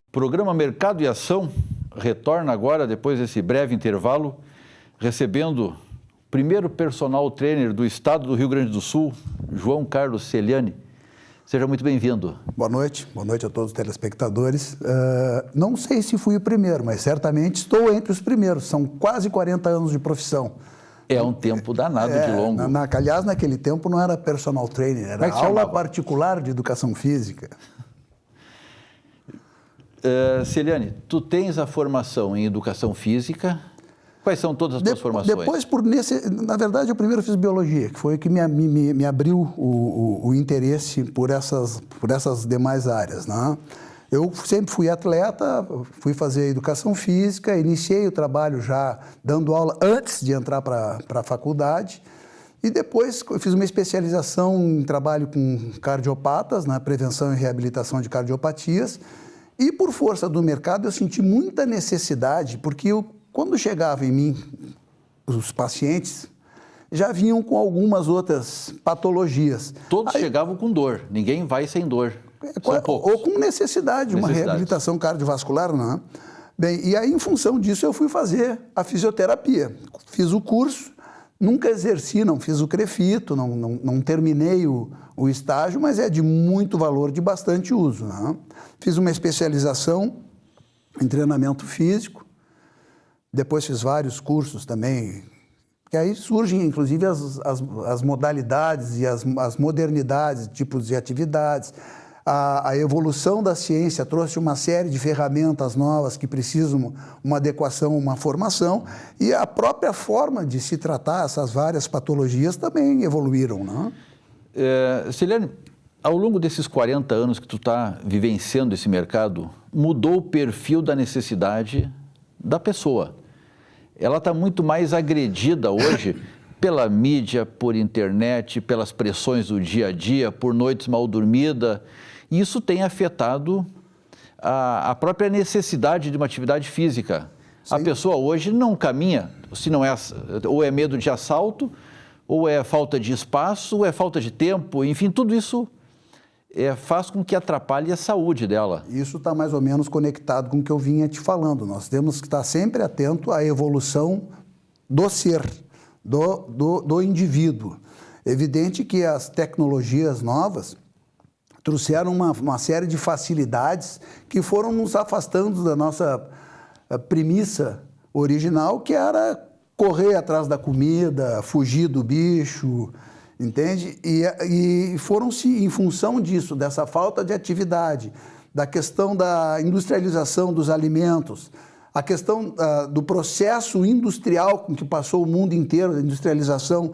O programa Mercado e Ação retorna agora, depois desse breve intervalo, recebendo o primeiro personal trainer do estado do Rio Grande do Sul, João Carlos Celiani. Seja muito bem-vindo. Boa noite a todos os telespectadores. Não sei se fui o primeiro, mas certamente estou entre os primeiros. São quase 40 anos de profissão. É um tempo danado de longo. Aliás, naquele tempo não era personal trainer, era aula particular de educação física. Celiani, tu tens a formação em educação física. Quais são todas as tuas formações? Depois, na verdade, eu primeiro fiz biologia, que foi o que me abriu o interesse por essas demais áreas, né? Eu sempre fui atleta, fui fazer educação física, iniciei o trabalho já dando aula antes de entrar para a faculdade e depois eu fiz uma especialização em trabalho com cardiopatas, na prevenção e reabilitação de cardiopatias e por força do mercado eu senti muita necessidade, porque quando chegava em mim os pacientes já vinham com algumas outras patologias. Todos chegavam com dor, ninguém vai sem dor. Ou com necessidade, uma reabilitação cardiovascular, não é? Bem, e aí, em função disso, eu fui fazer a fisioterapia. Fiz o curso, nunca exerci, não fiz o CREFITO, não terminei o estágio, mas é de muito valor, de bastante uso, não é? Fiz uma especialização em treinamento físico, depois fiz vários cursos também, que aí surgem, inclusive, as modalidades e as modernidades, tipos de atividades. A evolução da ciência trouxe uma série de ferramentas novas que precisam uma adequação, uma formação, e a própria forma de se tratar essas várias patologias também evoluíram, não? Celiani, ao longo desses 40 anos que tu está vivenciando esse mercado, mudou o perfil da necessidade da pessoa. Ela está muito mais agredida hoje pela mídia, por internet, pelas pressões do dia a dia, por noites mal dormidas. Isso tem afetado a própria necessidade de uma atividade física. Sim. A pessoa hoje não caminha, se não é, ou é medo de assalto, ou é falta de espaço, ou é falta de tempo, enfim, tudo isso faz com que atrapalhe a saúde dela. Isso está mais ou menos conectado com o que eu vinha te falando. Nós temos que estar sempre atento à evolução do ser, do indivíduo. Evidente que as tecnologias novas trouxeram uma série de facilidades que foram nos afastando da nossa premissa original, que era correr atrás da comida, fugir do bicho, entende? E foram-se, em função disso, dessa falta de atividade, da questão da industrialização dos alimentos, a questão do processo industrial com que passou o mundo inteiro, da industrialização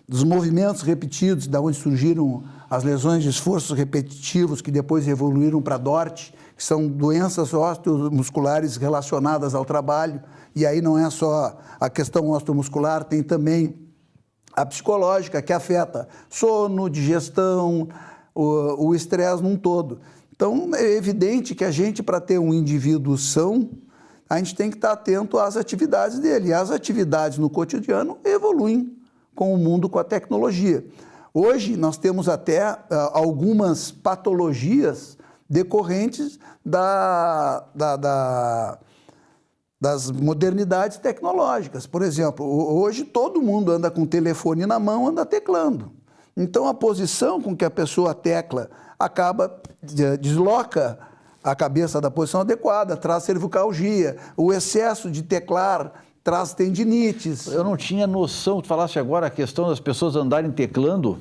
dos movimentos repetidos, da onde surgiram as lesões de esforços repetitivos, que depois evoluíram para DORT, que são doenças osteomusculares relacionadas ao trabalho, e aí não é só a questão osteomuscular, tem também a psicológica, que afeta sono, digestão, o estresse num todo. Então, é evidente que a gente, para ter um indivíduo são, a gente tem que estar atento às atividades dele. E as atividades no cotidiano evoluem com o mundo, com a tecnologia. Hoje, nós temos até algumas patologias decorrentes das modernidades tecnológicas. Por exemplo, hoje todo mundo anda com o telefone na mão, anda teclando. Então, a posição com que a pessoa tecla desloca a cabeça da posição adequada, traz cervicalgia. O excesso de teclar traz tendinites. Eu não tinha noção, tu falaste agora a questão das pessoas andarem teclando,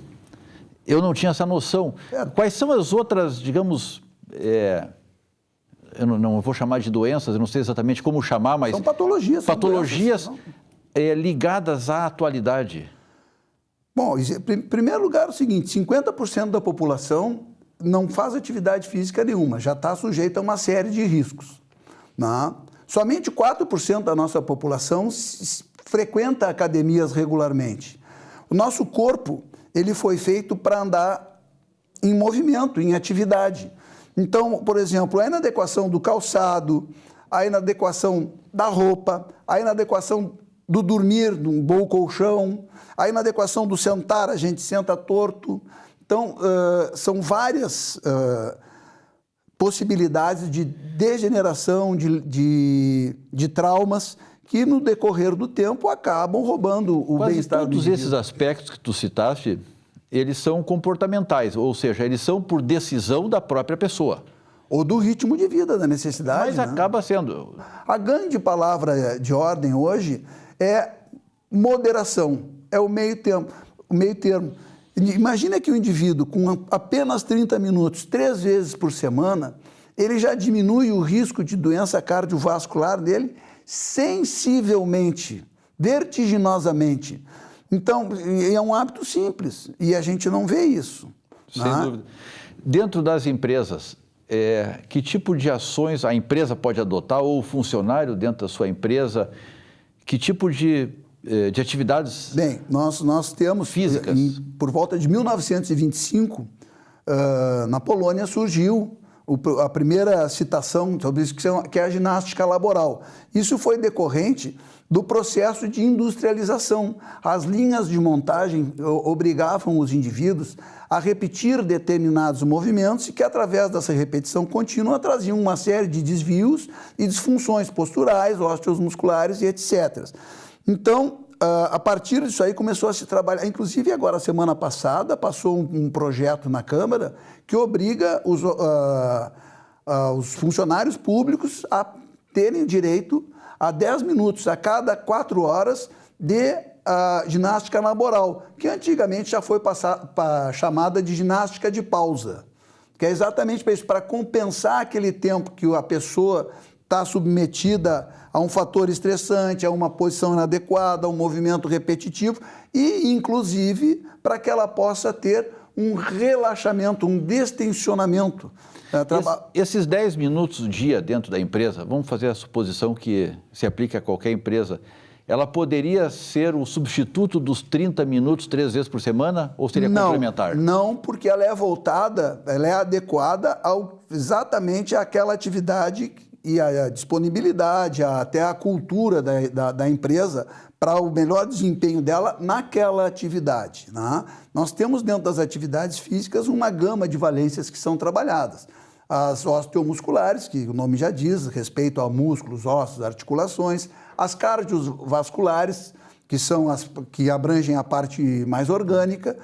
eu não tinha essa noção. Quais são as outras, digamos, eu não vou chamar de doenças, eu não sei exatamente como chamar, mas... São patologias. Patologias ligadas à atualidade. Bom, em primeiro lugar, é o seguinte, 50% da população não faz atividade física nenhuma, já está sujeita a uma série de riscos, né? Somente 4% da nossa população frequenta academias regularmente. O nosso corpo, ele foi feito para andar em movimento, em atividade. Então, por exemplo, a inadequação do calçado, a inadequação da roupa, a inadequação do dormir, num bom colchão. A inadequação do sentar, a gente senta torto. Então, são várias possibilidades de degeneração, de traumas que, no decorrer do tempo, acabam roubando o bem-estar do indivíduo. Todos esses aspectos que tu citaste, eles são comportamentais, ou seja, eles são por decisão da própria pessoa. Ou do ritmo de vida, da necessidade. Mas acaba sendo. A grande palavra de ordem hoje é moderação, é o meio termo. Imagina que o indivíduo, com apenas 30 minutos, 3 vezes por semana, ele já diminui o risco de doença cardiovascular dele sensivelmente, vertiginosamente. Então, é um hábito simples e a gente não vê isso. Sem dúvida. Dentro das empresas, que tipo de ações a empresa pode adotar ou o funcionário dentro da sua empresa, que tipo de atividades Bem, nós temos físicas? Por volta de 1925, na Polônia surgiu a primeira citação sobre isso, que é a ginástica laboral. Isso foi decorrente do processo de industrialização. As linhas de montagem obrigavam os indivíduos a repetir determinados movimentos e que, através dessa repetição contínua, traziam uma série de desvios e disfunções posturais, osteomusculares e etc. Então, a partir disso aí começou a se trabalhar, inclusive agora, semana passada, passou um projeto na Câmara que obriga os funcionários públicos a terem direito a 10 minutos a cada 4 horas de ginástica laboral, que antigamente já foi chamada de ginástica de pausa, que é exatamente para isso, para compensar aquele tempo que a pessoa está submetida a um fator estressante, a uma posição inadequada, a um movimento repetitivo e, inclusive, para que ela possa ter um relaxamento, um destensionamento. Esses 10 minutos do dia dentro da empresa, vamos fazer a suposição que se aplica a qualquer empresa, ela poderia ser o substituto dos 30 minutos 3 vezes por semana ou seria complementar? Não, porque ela é voltada, ela é adequada exatamente àquela atividade e a disponibilidade, até a cultura da empresa para o melhor desempenho dela naquela atividade. Né? Nós temos dentro das atividades físicas uma gama de valências que são trabalhadas. As osteomusculares, que o nome já diz, respeito a músculos, ossos, articulações. As cardiovasculares, que são as que abrangem a parte mais orgânica,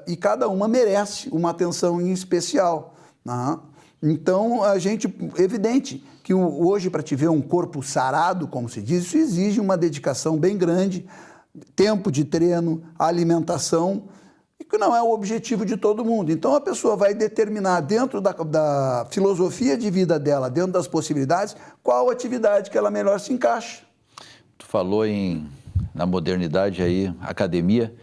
e cada uma merece uma atenção em especial. Né? Então, evidente que hoje, para te ver um corpo sarado, como se diz, isso exige uma dedicação bem grande, tempo de treino, alimentação, e que não é o objetivo de todo mundo. Então, a pessoa vai determinar dentro da filosofia de vida dela, dentro das possibilidades, qual atividade que ela melhor se encaixa. Tu falou na modernidade aí, academia,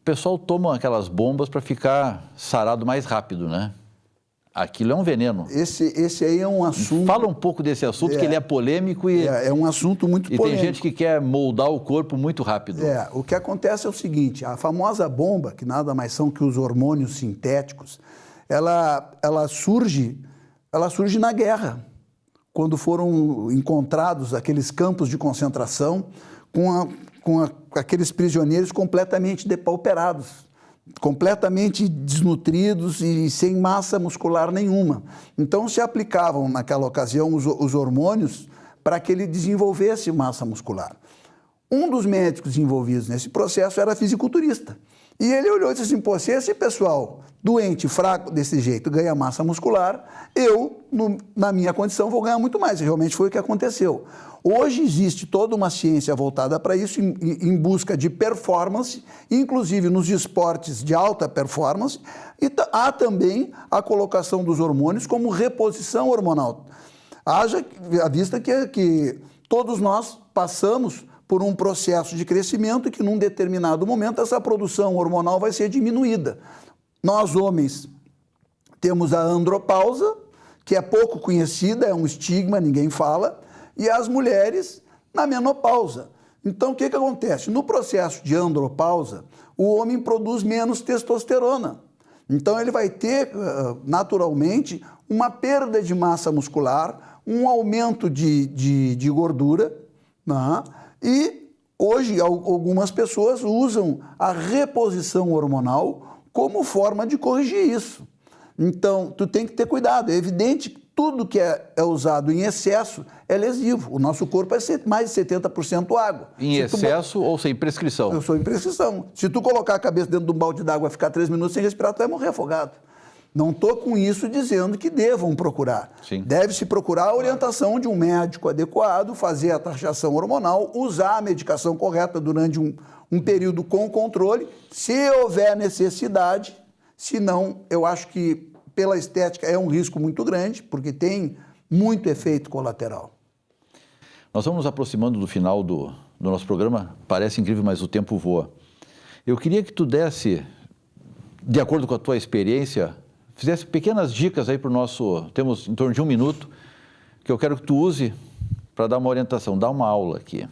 o pessoal toma aquelas bombas para ficar sarado mais rápido, né? Aquilo é um veneno. Esse aí é um assunto... Fala um pouco desse assunto, que ele é polêmico e... É um assunto muito polêmico. E tem gente que quer moldar o corpo muito rápido. O que acontece é o seguinte, a famosa bomba, que nada mais são que os hormônios sintéticos, ela surge na guerra, quando foram encontrados aqueles campos de concentração com aqueles prisioneiros completamente depauperados, completamente desnutridos e sem massa muscular nenhuma. Então, se aplicavam naquela ocasião os hormônios para que ele desenvolvesse massa muscular. Um dos médicos envolvidos nesse processo era fisiculturista. E ele olhou e disse assim, pô, se esse pessoal doente, fraco desse jeito, ganha massa muscular, eu, na minha condição, vou ganhar muito mais. E realmente foi o que aconteceu. Hoje existe toda uma ciência voltada para isso, em busca de performance, inclusive nos esportes de alta performance, e há também a colocação dos hormônios como reposição hormonal. Haja à vista que todos nós passamos por um processo de crescimento e que, num determinado momento, essa produção hormonal vai ser diminuída. Nós, homens, temos a andropausa, que é pouco conhecida, é um estigma, ninguém fala, e as mulheres na menopausa. Então, o que acontece? No processo de andropausa, o homem produz menos testosterona. Então, ele vai ter, naturalmente, uma perda de massa muscular, um aumento de gordura, né? E Hoje, algumas pessoas usam a reposição hormonal como forma de corrigir isso. Então, tu tem que ter cuidado. É evidente que tudo que é usado em excesso é lesivo. O nosso corpo é mais de 70% água. Em excesso ou sem prescrição? Eu sou em prescrição. Se tu colocar a cabeça dentro de um balde d'água e ficar 3 minutos sem respirar, tu vai morrer afogado. Não estou com isso dizendo que devam procurar. Sim. Deve-se procurar a orientação de um médico adequado, fazer a taxação hormonal, usar a medicação correta durante um período com controle, se houver necessidade. Se não, eu acho que pela estética é um risco muito grande, porque tem muito efeito colateral. Nós vamos nos aproximando do final do nosso programa. Parece incrível, mas o tempo voa. Eu queria que tu desse, de acordo com a tua experiência, fizesse pequenas dicas aí para o nosso... Temos em torno de 1 minuto, que eu quero que tu use para dar uma orientação, dar uma aula aqui.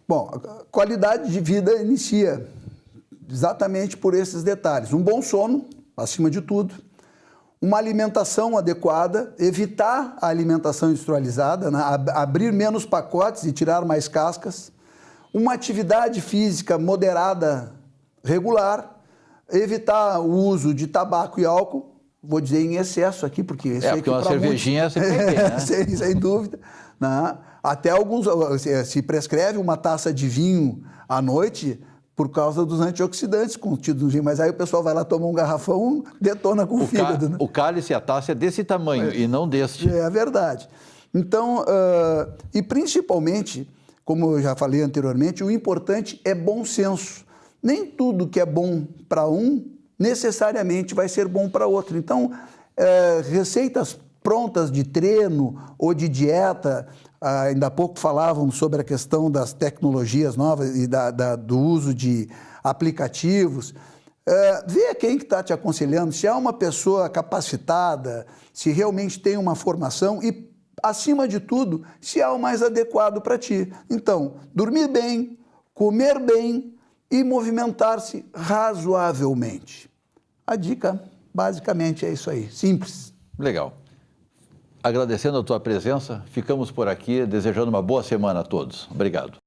Bom, a qualidade de vida inicia exatamente por esses detalhes. Um bom sono, acima de tudo. Uma alimentação adequada, evitar a alimentação industrializada, né? Abrir menos pacotes e tirar mais cascas. Uma atividade física moderada, regular. Evitar o uso de tabaco e álcool, vou dizer em excesso aqui, porque... porque uma cervejinha você tem, né? sem dúvida. Né? Até alguns... Se prescreve uma taça de vinho à noite por causa dos antioxidantes contidos no vinho, mas aí o pessoal vai lá, toma um garrafão, detona com o fígado. Né? O cálice e a taça é desse tamanho e não deste. É verdade. Então, e principalmente, como eu já falei anteriormente, o importante é bom senso. Nem tudo que é bom para um, necessariamente vai ser bom para outro. Então, receitas prontas de treino ou de dieta, ainda há pouco falávamos sobre a questão das tecnologias novas e do uso de aplicativos. Vê quem que está te aconselhando, se é uma pessoa capacitada, se realmente tem uma formação e, acima de tudo, se é o mais adequado para ti. Então, dormir bem, comer bem, e movimentar-se razoavelmente. A dica, basicamente, é isso aí, simples. Legal. Agradecendo a tua presença, ficamos por aqui, desejando uma boa semana a todos. Obrigado.